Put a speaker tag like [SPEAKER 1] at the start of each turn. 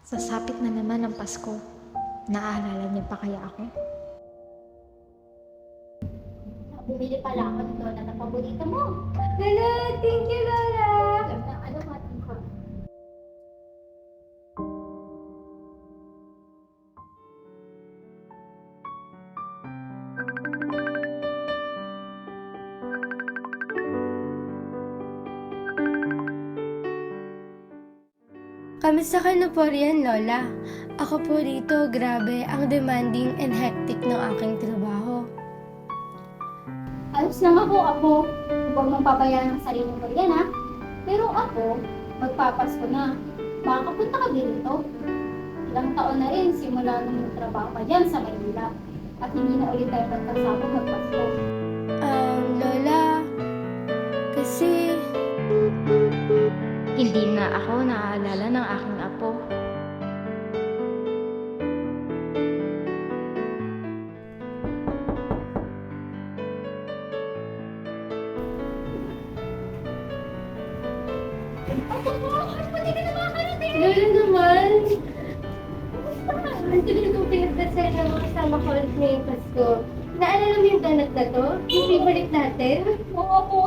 [SPEAKER 1] Sasapit na naman ang Pasko. Naaalala niyo pa kaya ako?
[SPEAKER 2] Bumili pala ako ng donut na paborito mo.
[SPEAKER 3] Lola, thank you, Lola!
[SPEAKER 2] Alam na, ano natin ko.
[SPEAKER 3] Kamusta ka na po riyan, Lola? Ako po rito, grabe, ang demanding and hectic ng aking trabaho.
[SPEAKER 2] Ayos lang ako. Huwag mong pabayaan ang sarili mo yan, ha? Pero ako, magpapasko na. Baka punta ka din dito. Ilang taon na rin simula nung trabaho ka dyan sa Maynila. At hindi na ulit tayo magkasama magpasko.
[SPEAKER 3] Lola, kasi
[SPEAKER 1] Hindi na ako naaalala ng aking apo.
[SPEAKER 3] Lola naman! Ang tuloy kong pinagdasal ng mga kasama ko ulit ngayong Pasko. Naalala mo yung donut na to? Yung favorite natin?
[SPEAKER 2] Oo ako.